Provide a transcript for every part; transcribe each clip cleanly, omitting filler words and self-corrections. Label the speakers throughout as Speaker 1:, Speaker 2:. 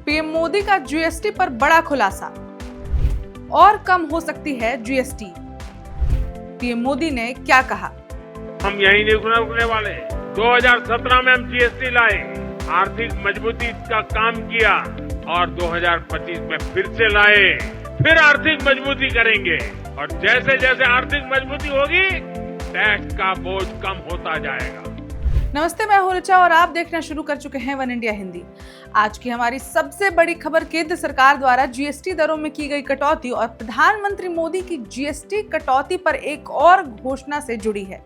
Speaker 1: PM Modi का GST पर बड़ा खुलासा, और कम हो सकती है जीएसटी। पीएम मोदी ने क्या कहा?
Speaker 2: हम यही नहीं रुकने वाले। 2017 में हम जीएसटी लाए, आर्थिक मजबूती का काम किया और 2025 में फिर से लाए, फिर आर्थिक मजबूती करेंगे और जैसे जैसे आर्थिक मजबूती होगी टैक्स का बोझ कम होता जाएगा।
Speaker 1: नमस्ते, मैं हूं ऋचा और आप देखना शुरू कर चुके हैं वन इंडिया हिंदी। आज की हमारी सबसे बड़ी खबर केंद्र सरकार द्वारा जीएसटी दरों में की गई कटौती और प्रधानमंत्री मोदी की जीएसटी कटौती पर एक और घोषणा से जुड़ी है।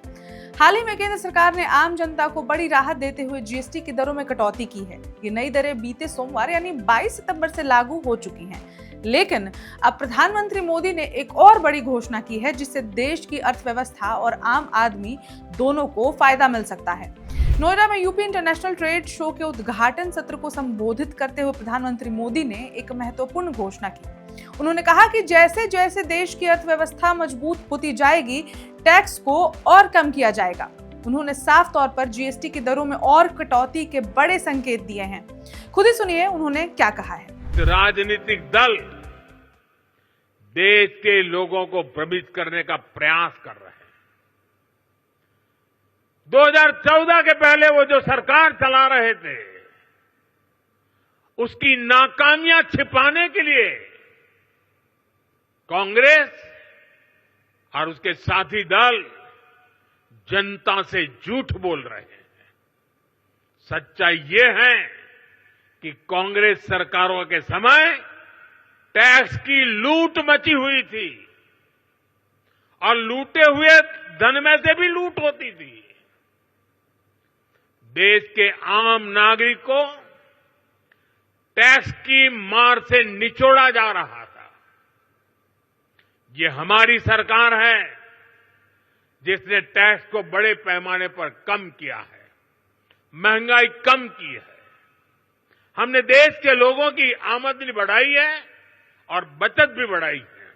Speaker 1: हाल ही में केंद्र सरकार ने आम जनता को बड़ी राहत देते हुए जीएसटी की दरों में कटौती की है। ये नई दरें बीते सोमवार यानी 22 सितंबर से लागू हो चुकी हैं। लेकिन अब प्रधानमंत्री मोदी ने एक और बड़ी घोषणा की है जिससे देश की अर्थव्यवस्था और आम आदमी दोनों को फायदा मिल सकता है। नोएडा में यूपी इंटरनेशनल ट्रेड शो के उद्घाटन सत्र को संबोधित करते हुए प्रधानमंत्री मोदी ने एक महत्वपूर्ण घोषणा की। उन्होंने कहा कि जैसे जैसे देश की अर्थव्यवस्था मजबूत होती जाएगी, टैक्स को और कम किया जाएगा। उन्होंने साफ तौर पर जीएसटी की दरों में और कटौती के बड़े संकेत दिए हैं। खुद ही सुनिए उन्होंने क्या कहा है।
Speaker 2: राजनीतिक दल देश के लोगों को भ्रमित करने का प्रयास कर रहे हैं। 2014 के पहले वो जो सरकार चला रहे थे, उसकी नाकामियां छिपाने के लिए कांग्रेस और उसके साथी दल जनता से झूठ बोल रहे हैं। सच्चाई ये है कि कांग्रेस सरकारों के समय टैक्स की लूट मची हुई थी और लूटे हुए धन में से भी लूट होती थी। देश के आम नागरिक को टैक्स की मार से निचोड़ा जा रहा था। ये हमारी सरकार है जिसने टैक्स को बड़े पैमाने पर कम किया है, महंगाई कम की है। हमने देश के लोगों की आमदनी बढ़ाई है और बचत भी बढ़ाई है।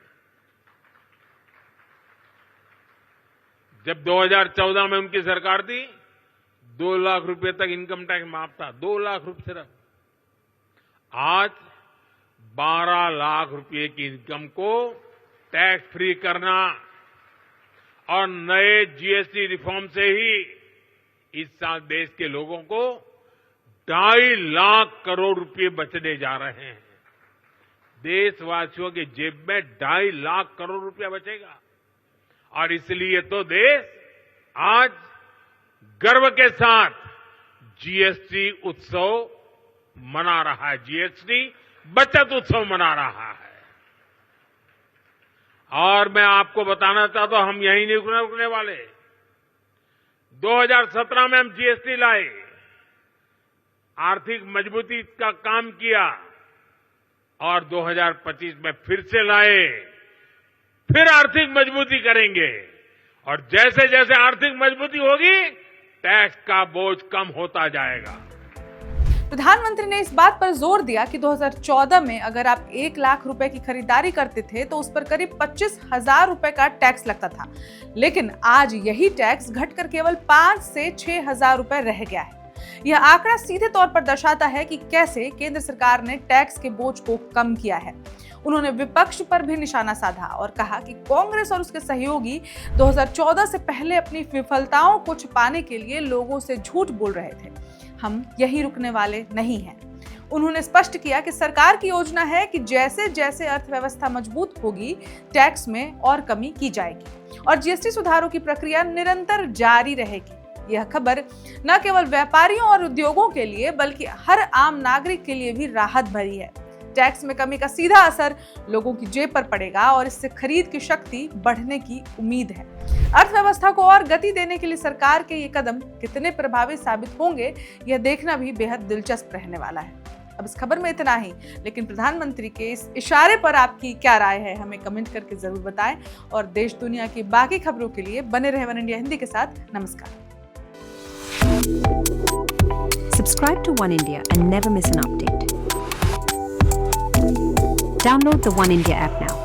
Speaker 2: जब 2014 में उनकी सरकार थी, 2 लाख रुपए तक इनकम टैक्स माफ था, 2 लाख रुपए सिर्फ। आज 12 लाख रुपए की इनकम को टैक्स फ्री करना और नए जीएसटी रिफॉर्म से ही इस साल देश के लोगों को 2.5 लाख करोड़ रुपए बचने जा रहे हैं। देशवासियों की जेब में 2.5 लाख करोड़ रुपया बचेगा और इसलिए तो देश आज गर्व के साथ जीएसटी उत्सव मना रहा है, जीएसटी बचत उत्सव मना रहा है। और मैं आपको बताना चाहता हूं, हम यही नहीं रुकने वाले। 2017 में हम जीएसटी लाए, आर्थिक मजबूती का काम किया और 2025 में फिर से लाए, फिर आर्थिक मजबूती करेंगे और जैसे जैसे आर्थिक मजबूती होगी टैक्स का बोझ कम होता जाएगा।
Speaker 1: प्रधानमंत्री ने इस बात पर जोर दिया कि 2014 में अगर आप 1 लाख रुपए की खरीदारी करते थे तो उस पर करीब 25,000 रुपए का टैक्स लगता था, लेकिन आज यही टैक्स घटकर केवल 5 से 6,000 रुपए रह गया है। यह आंकड़ा सीधे तौर पर दर्शाता है कि कैसे केंद्र सरकार ने टैक्स के बोझ को कम किया है। उन्होंने विपक्ष पर भी निशाना साधा और कहा कि कांग्रेस और उसके सहयोगी 2014 से पहले अपनी विफलताओं को छुपाने के लिए लोगों से झूठ बोल रहे थे। हम यही रुकने वाले नहीं हैं। उन्होंने स्पष्ट किया कि सरकार की योजना है कि जैसे जैसे अर्थव्यवस्था मजबूत होगी, टैक्स में और कमी की जाएगी और जीएसटी सुधारों की प्रक्रिया निरंतर जारी रहेगी। यह खबर न केवल व्यापारियों और उद्योगों के लिए बल्कि हर आम नागरिक के लिए भी राहत भरी है। टैक्स में कमी का सीधा असर लोगों की जेब पर पड़ेगा और इससे खरीद की शक्ति बढ़ने की उम्मीद है। अर्थव्यवस्था को और गति देने के लिए सरकार के ये कदम कितने प्रभावी साबित होंगे, यह देखना भी बेहद दिलचस्प रहने वाला है। अब इस खबर में इतना ही, लेकिन प्रधानमंत्री के इस इशारे पर आपकी क्या राय है, हमें कमेंट करके जरूर बताएं और देश दुनिया की बाकी खबरों के लिए बने रहे वन इंडिया हिंदी के साथ। नमस्कार।
Speaker 3: Subscribe to One India and never miss an update. Download the One India app now.